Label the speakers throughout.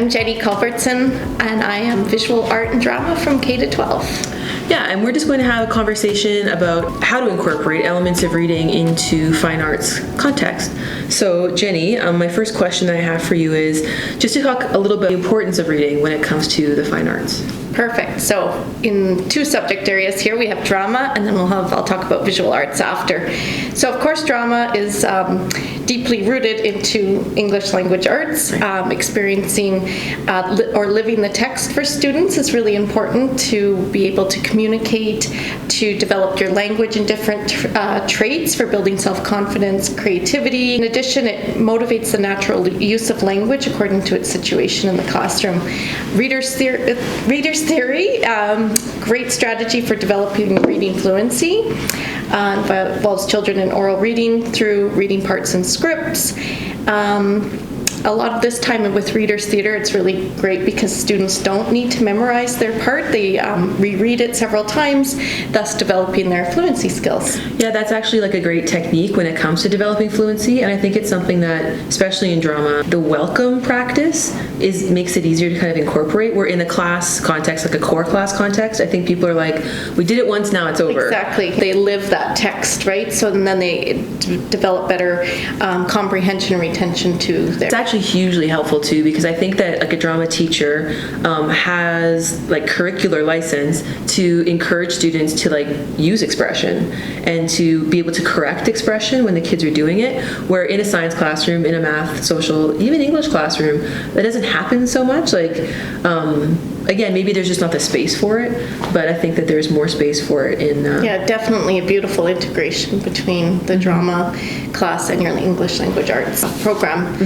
Speaker 1: I'm Jenny Culbertson, and I am visual art and drama from K to 12.
Speaker 2: Yeah, and we're just going to have a conversation about how to incorporate elements of reading into fine arts context. So, Jenny, my first question I have for you is just to talk a little bit about the importance of reading when it comes to the fine arts.
Speaker 1: Perfect. So in two subject areas here, we have drama, and then I'll talk about visual arts after. So of course, drama is deeply rooted into English language arts. Experiencing or living the text for students is really important to be able to communicate, to develop your language in different traits for building self-confidence, creativity. In addition, it motivates the natural use of language according to its situation in the classroom. Reader's theory, great strategy for developing reading fluency. Involves children in oral reading through reading parts and scripts. A lot of this time with Reader's Theatre, it's really great because students don't need to memorize their part. They reread it several times, thus developing their fluency skills.
Speaker 2: Yeah, that's actually like a great technique when it comes to developing fluency, and I think it's something that, especially in drama, the welcome practice makes it easier to kind of incorporate. Where in a class context, like a core class context, I think people are like, we did it once, now it's over.
Speaker 1: Exactly. They live that text, right? So then they develop better comprehension and retention to their...
Speaker 2: It's actually hugely helpful too, because I think that like a drama teacher has like curricular license to encourage students to like use expression and to be able to correct expression when the kids are doing it, where in a science classroom, in a math, social, even English classroom, that doesn't happen so much. Like again, maybe there's just not the space for it, but I think that there's more space for it in...
Speaker 1: Yeah, definitely a beautiful integration between the drama class and your English language arts program.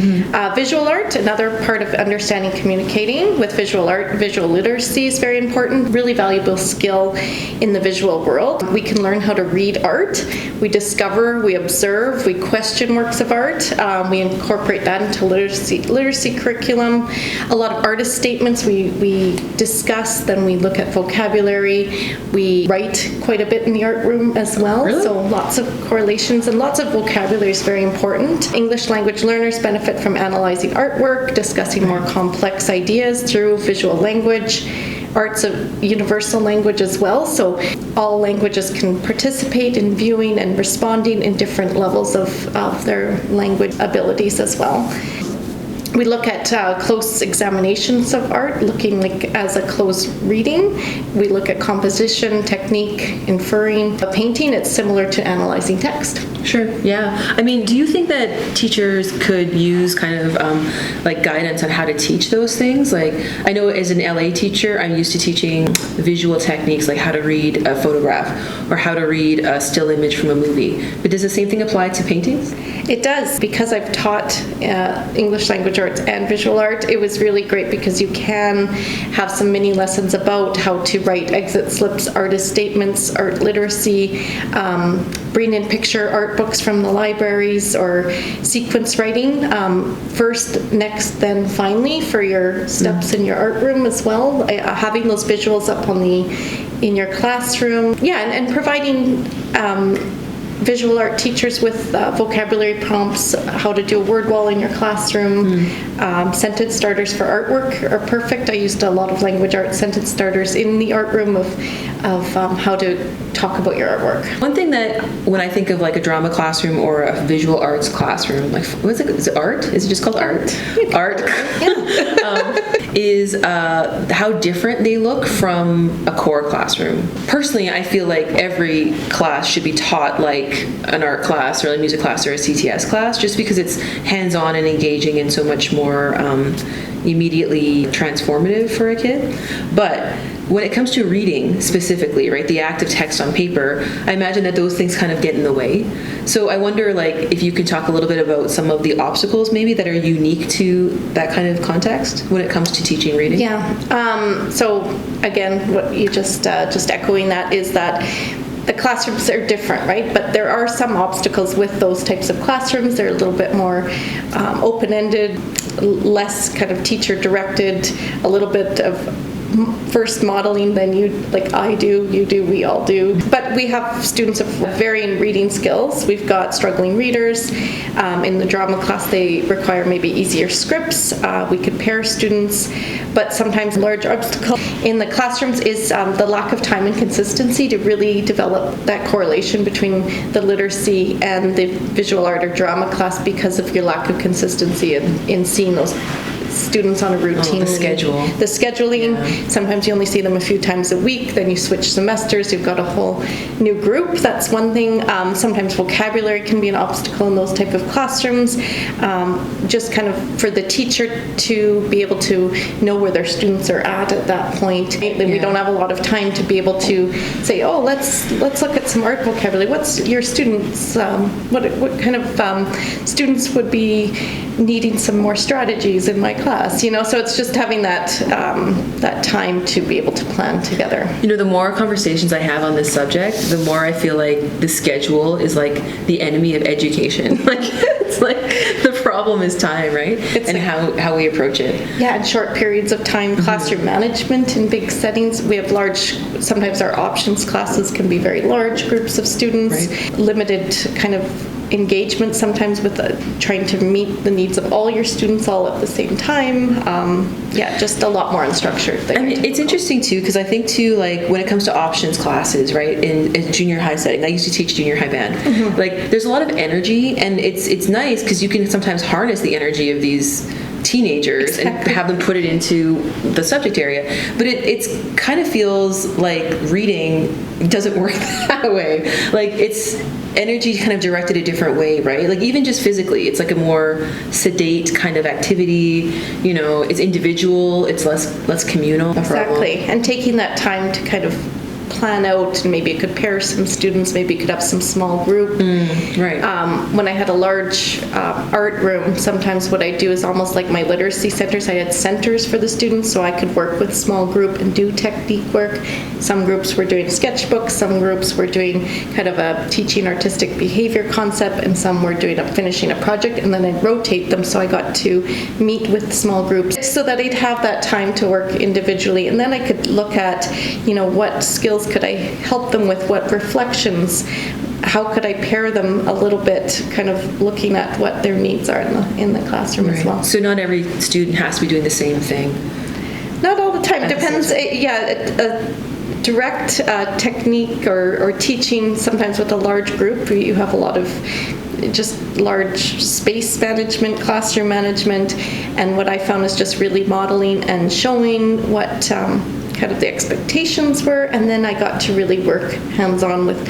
Speaker 1: Visual art, another part of understanding communicating. With visual art, visual literacy is very important, really valuable skill in the visual world. We can learn how to read art. We discover, we observe, we question works of art. We incorporate that into literacy curriculum. A lot of artist statements we discuss, then we look at vocabulary. We write quite a bit in the art room as well.
Speaker 2: Really?
Speaker 1: So lots of correlations and lots of vocabulary is very important. English language learners benefit from analyzing artwork, discussing more complex ideas through visual language. Art's a universal language as well, so all languages can participate in viewing and responding in different levels of their language abilities as well. We look at close examinations of art, looking like as a close reading. We look at composition, technique, inferring. A painting, it's similar to analyzing text.
Speaker 2: Sure, yeah. I mean, do you think that teachers could use kind of like guidance on how to teach those things? Like, I know as an LA teacher, I'm used to teaching visual techniques like how to read a photograph or how to read a still image from a movie. But does the same thing apply to paintings?
Speaker 1: It does. Because I've taught English language arts and visual art, it was really great because you can have some mini lessons about how to write exit slips, artist statements, art literacy, bring in picture art books from the libraries, or sequence writing. First, next, then finally for your steps in your art room as well. Having those visuals up in your classroom. Yeah, and providing visual art teachers with vocabulary prompts, how to do a word wall in your classroom. Sentence starters for artwork are perfect. I used a lot of language art sentence starters in the art room of how to talk about your artwork.
Speaker 2: One thing that when I think of like a drama classroom or a visual arts classroom, like what is it? Is it art? Is it just called art? Art. Is how different they look from a core classroom. Personally, I feel like every class should be taught like an art class or a music class or a CTS class, just because it's hands-on and engaging and so much more immediately transformative for a kid. But when it comes to reading specifically, right, the act of text on paper, I imagine that those things kind of get in the way. So I wonder, like, if you could talk a little bit about some of the obstacles maybe that are unique to that kind of context when it comes to teaching reading.
Speaker 1: Yeah. So again, what you just echoing that is that the classrooms are different, right? But there are some obstacles with those types of classrooms. They're a little bit more open-ended, less kind of teacher-directed, a little bit of first modeling than I do, you do, we all do. But we have students of varying reading skills. We've got struggling readers. In the drama class, they require maybe easier scripts. We could pair students, but sometimes a large obstacle in the classrooms is the lack of time and consistency to really develop that correlation between the literacy and the visual art or drama class because of your lack of consistency in seeing those students on a routine.
Speaker 2: The schedule.
Speaker 1: The scheduling. Yeah. Sometimes you only see them a few times a week, then you switch semesters, you've got a whole new group. That's one thing. Sometimes vocabulary can be an obstacle in those type of classrooms. Just kind of for the teacher to be able to know where their students are at that point. We don't have a lot of time to be able to say, oh, let's look at some art vocabulary. What's your students, what kind of students would be needing some more strategies in my class, so it's just having that time to be able to plan together.
Speaker 2: The more conversations I have on this subject, the more I feel like the schedule is like the enemy of education. It's like the problem is time, right? How we approach it.
Speaker 1: Yeah, in short periods of time, classroom management in big settings. We have sometimes our options classes can be very large groups of students, right. Limited kind of engagement sometimes with trying to meet the needs of all your students all at the same time. Just a lot more unstructured.
Speaker 2: It's interesting too, because I think too, when it comes to options classes, right, in junior high setting, I used to teach junior high band. There's a lot of energy, and it's nice because you can sometimes harness the energy of these teenagers and have them put it into the subject area, but it's kind of feels like reading doesn't work that way. It's energy kind of directed a different way, right? Even just physically, it's like a more sedate kind of activity. It's individual, it's less communal.
Speaker 1: Exactly, and taking that time to kind of plan out, and maybe it could pair some students, maybe it could have some small group.
Speaker 2: Right.
Speaker 1: When I had a large art room, sometimes what I do is almost like my literacy centers. I had centers for the students, so I could work with small group and do technique work. Some groups were doing sketchbooks, some groups were doing kind of a teaching artistic behavior concept, and some were finishing a project, and then I'd rotate them, so I got to meet with small groups so that I'd have that time to work individually, and then I could look at, what skills could I help them with, what reflections, how could I pair them a little bit, kind of looking at what their needs are in the classroom as well.
Speaker 2: So not every student has to be doing the same thing.
Speaker 1: Not all the time. Depends. Direct technique or teaching, sometimes with a large group, you have a lot of just large space management, classroom management, and what I found is just really modeling and showing what kind of the expectations were, and then I got to really work hands-on with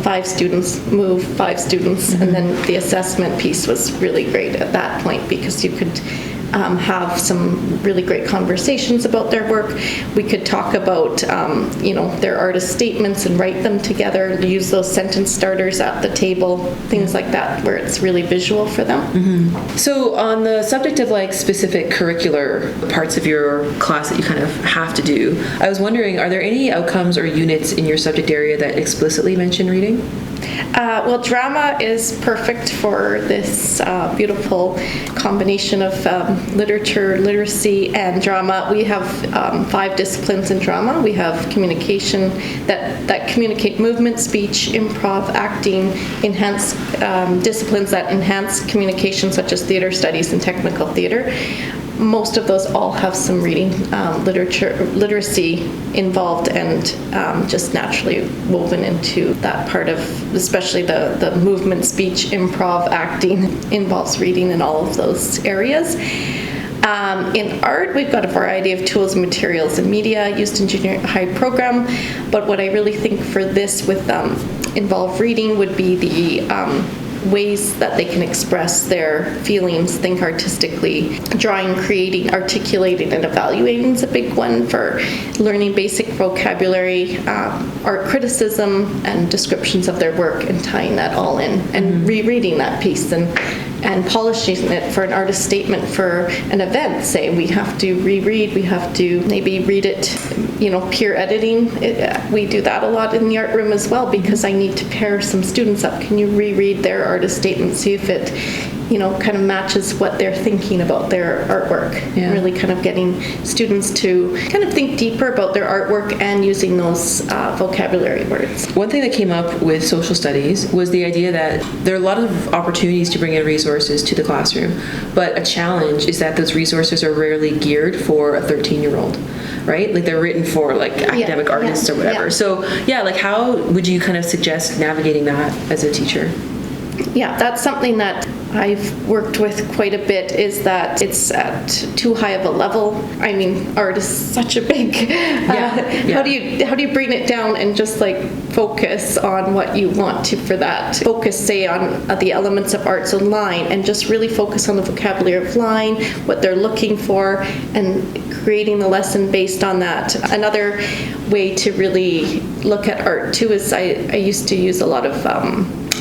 Speaker 1: 5 students, move 5 students, and then the assessment piece was really great at that point because you could have some really great conversations about their work. We could talk about, their artist statements and write them together, use those sentence starters at the table, things like that, where it's really visual for them.
Speaker 2: So on the subject of specific curricular parts of your class that you kind of have to do, I was wondering, are there any outcomes or units in your subject area that explicitly mention reading?
Speaker 1: Well, drama is perfect for this beautiful combination of literature, literacy, and drama. We have 5 disciplines in drama. We have communication that communicate movement, speech, improv, acting, enhance disciplines that enhance communication, such as theater studies and technical theater. Most of those all have some reading literacy involved, and just naturally woven into that part of, especially the movement, speech, improv, acting involves reading in all of those areas. In art, we've got a variety of tools and materials and media used in junior high program, but what I really think for this with involved reading would be the ways that they can express their feelings, think artistically. Drawing, creating, articulating, and evaluating is a big one for learning basic vocabulary, art criticism, and descriptions of their work, and tying that all in, and rereading that piece and polishing it for an artist statement for an event. Say we have to reread, we have to maybe read it, peer editing. We do that a lot in the art room as well, because I need to pair some students up. Can you reread their artist statement, see if it kind of matches what they're thinking about their artwork.
Speaker 2: Yeah.
Speaker 1: Really kind of getting students to kind of think deeper about their artwork and using those vocabulary words.
Speaker 2: One thing that came up with social studies was the idea that there are a lot of opportunities to bring in resources to the classroom, but a challenge is that those resources are rarely geared for a 13-year-old, right? Like they're written for like academic artists or whatever.
Speaker 1: Yeah.
Speaker 2: So yeah, like how would you kind of suggest navigating that as a teacher?
Speaker 1: Yeah, that's something that I've worked with quite a bit, is that it's at too high of a level. I mean, art is such a big, how do you bring it down and just like focus on what you want to for that? Focus, say, on the elements of art, so line, and just really focus on the vocabulary of line, what they're looking for, and creating the lesson based on that. Another way to really look at art too is I used to use a lot of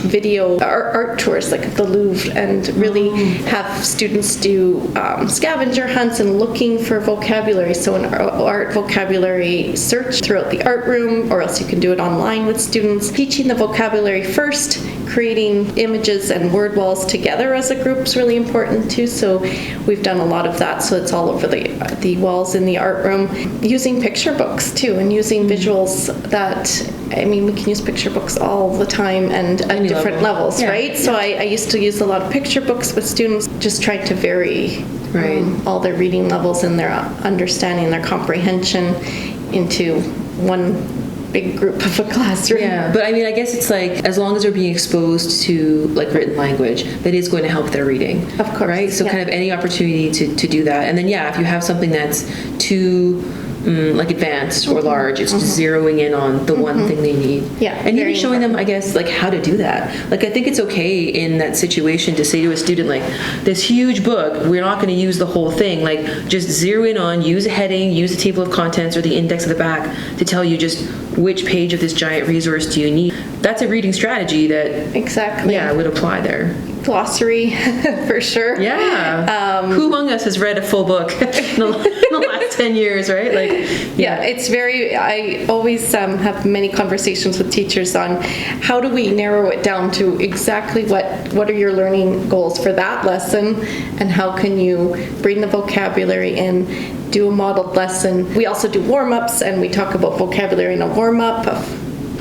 Speaker 1: video art tours like at the Louvre, and really have students do scavenger hunts and looking for vocabulary. So an art vocabulary search throughout the art room, or else you can do it online with students. Teaching the vocabulary first, creating images and word walls together as a group is really important too. So we've done a lot of that. So it's all over the walls in the art room. Using picture books too, and using visuals that, I mean, we can use picture books all the time and at different levels, right? So I used to use a lot of picture books with students, just trying to vary all their reading levels and their understanding, their comprehension into one big group of a classroom.
Speaker 2: Yeah, but I mean, I guess it's like, as long as they're being exposed to like written language, that is going to help their reading.
Speaker 1: Of course.
Speaker 2: Right? So kind of any opportunity to do that. And then, if you have something that's too like advanced or large, it's just zeroing in on the one thing they need.
Speaker 1: Yeah,
Speaker 2: and even showing them, I guess, like how to do that. Like I think it's okay in that situation to say to a student, like, this huge book, we're not going to use the whole thing. Like, just zero in on, use a heading, use the table of contents or the index at the back to tell you just which page of this giant resource do you need. That's a reading strategy that would apply there.
Speaker 1: Glossary for sure.
Speaker 2: Who among us has read a full book in the last 10 years, right? Like,
Speaker 1: it's very, I always have many conversations with teachers on how do we narrow it down to exactly what are your learning goals for that lesson, and how can you bring the vocabulary in, do a modeled lesson. We also do warm-ups, and we talk about vocabulary in a warm-up.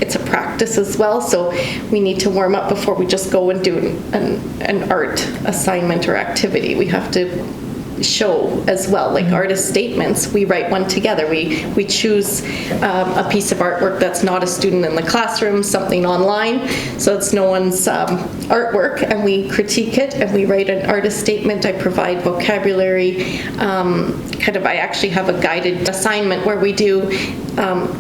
Speaker 1: It's a practice as well, so we need to warm up before we just go and do an art assignment or activity. We have to show as well, like artist statements. We write one together. We choose a piece of artwork that's not a student in the classroom, something online, so it's no one's artwork, and we critique it, and we write an artist statement. I provide vocabulary. I actually have a guided assignment where we do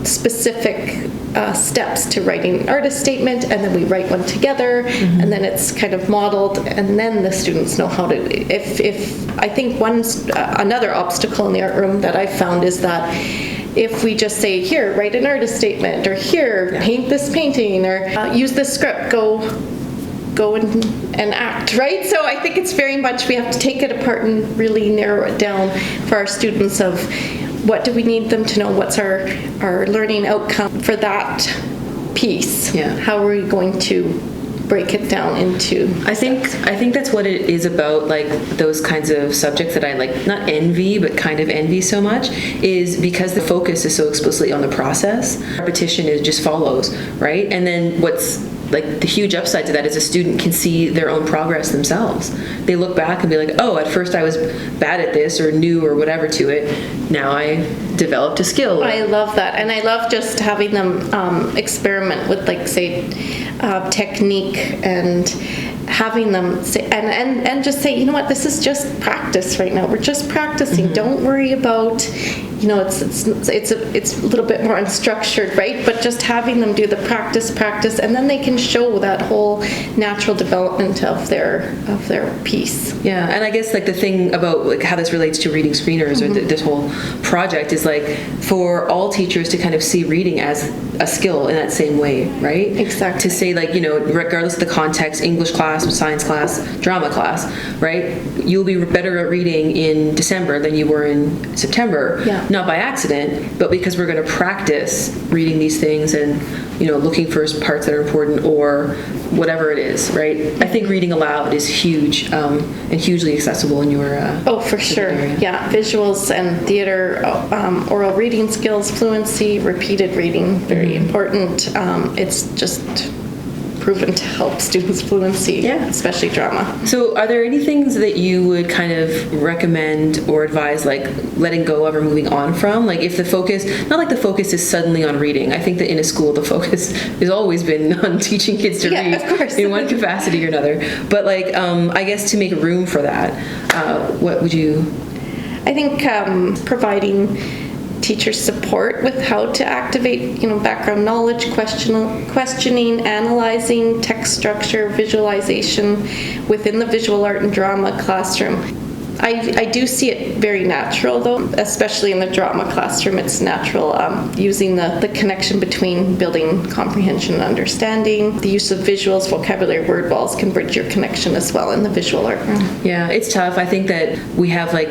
Speaker 1: specific steps to writing an artist statement, and then we write one together, and then it's kind of modeled, and then the students know how to. If I think another obstacle in the art room that I've found is that if we just say, here, write an artist statement, or here, paint this painting, or use this script, go and act, right? So I think it's very much, we have to take it apart and really narrow it down for our students of what do we need them to know, what's our learning outcome for that piece. How are we going to break it down into
Speaker 2: I think that's what it is about, like those kinds of subjects that I like, not envy, but kind of envy so much, is because the focus is so explicitly on the process. Repetition just follows, right? And then what's like the huge upside to that is a student can see their own progress themselves. They look back and be like, oh, at first I was bad at this or new or whatever to it. Now I developed a skill.
Speaker 1: I love that. And I love just having them experiment with, like, say, technique, and having them say, and just say, you know what, this is just practice right now. We're just practicing. Don't worry about, it's a little bit more unstructured, right? But just having them do the practice, and then they can show that whole natural development of their piece.
Speaker 2: Yeah, and I guess like the thing about like how this relates to reading screeners or this whole project is like for all teachers to kind of see reading as a skill in that same way, right?
Speaker 1: Exactly.
Speaker 2: To say, like, you know, regardless of the context, English class, science class, drama class, right? You'll be better at reading in December than you were in September.
Speaker 1: Yeah.
Speaker 2: Not by accident, but because we're going to practice reading these things and, you know, looking for parts that are important or whatever it is, right? I think reading aloud is huge and hugely accessible in your
Speaker 1: Oh, for sure.
Speaker 2: area.
Speaker 1: Yeah, visuals and theater, oral reading skills, fluency, repeated reading, very important. It's just proven to help students' fluency,
Speaker 2: Yeah.
Speaker 1: especially drama.
Speaker 2: So are there any things that you would kind of recommend or advise, like letting go of or moving on from? Like if the focus, not like the focus is suddenly on reading. I think that in a school the focus has always been on teaching kids to
Speaker 1: Yeah,
Speaker 2: read
Speaker 1: of course.
Speaker 2: in one capacity or another. But like, I guess to make room for that, what would you...
Speaker 1: I think providing teacher support with how to activate, background knowledge, questioning, analyzing, text structure, visualization within the visual art and drama classroom. I do see it very natural, though, especially in the drama classroom. It's natural using the connection between building comprehension and understanding. The use of visuals, vocabulary, word walls can bridge your connection as well in the visual art room.
Speaker 2: Yeah, it's tough. I think that we have I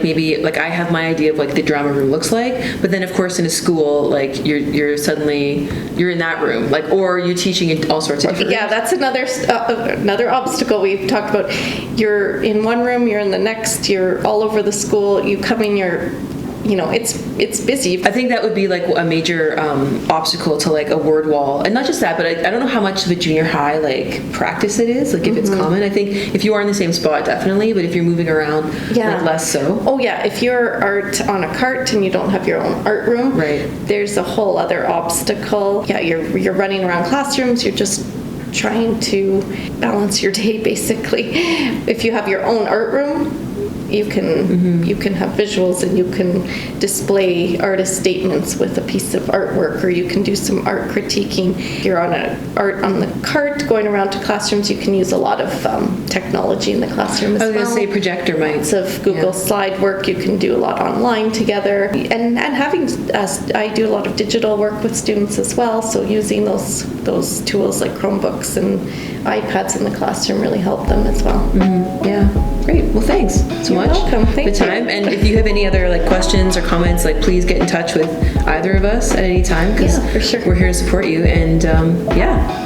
Speaker 2: have my idea of like the drama room looks like, but then of course in a school, like you're suddenly in that room, like, or you're teaching in all sorts of different
Speaker 1: Yeah,
Speaker 2: rooms.
Speaker 1: that's another obstacle we've talked about. You're in one room, you're in the next, you're all over the school, you come in, it's busy.
Speaker 2: I think that would be like a major obstacle to like a word wall, and not just that, but I don't know how much of a junior high like practice it is, like if it's common. I think if you are in the same spot, definitely, but if you're moving around, like less so.
Speaker 1: Oh yeah, if you're art on a cart and you don't have your own art room,
Speaker 2: Right.
Speaker 1: there's a whole other obstacle. Yeah, you're running around classrooms, you're just trying to balance your day basically. If you have your own art room, you can have visuals and you can display artist statements with a piece of artwork, or you can do some art critiquing. If you're on art on the cart going around to classrooms, you can use a lot of technology in the classroom as well.
Speaker 2: I was going to say projector might.
Speaker 1: Lots of Google Slide work. You can do a lot online together, and having I do a lot of digital work with students as well. So using those tools like Chromebooks and iPads in the classroom really help them as well.
Speaker 2: Yeah, great. Well, thanks so
Speaker 1: You're
Speaker 2: much
Speaker 1: welcome.
Speaker 2: for the
Speaker 1: Thank you.
Speaker 2: time. And if you have any other like questions or comments, like please get in touch with either of us at any time, because
Speaker 1: Yeah, for sure.
Speaker 2: we're here to support you. And yeah.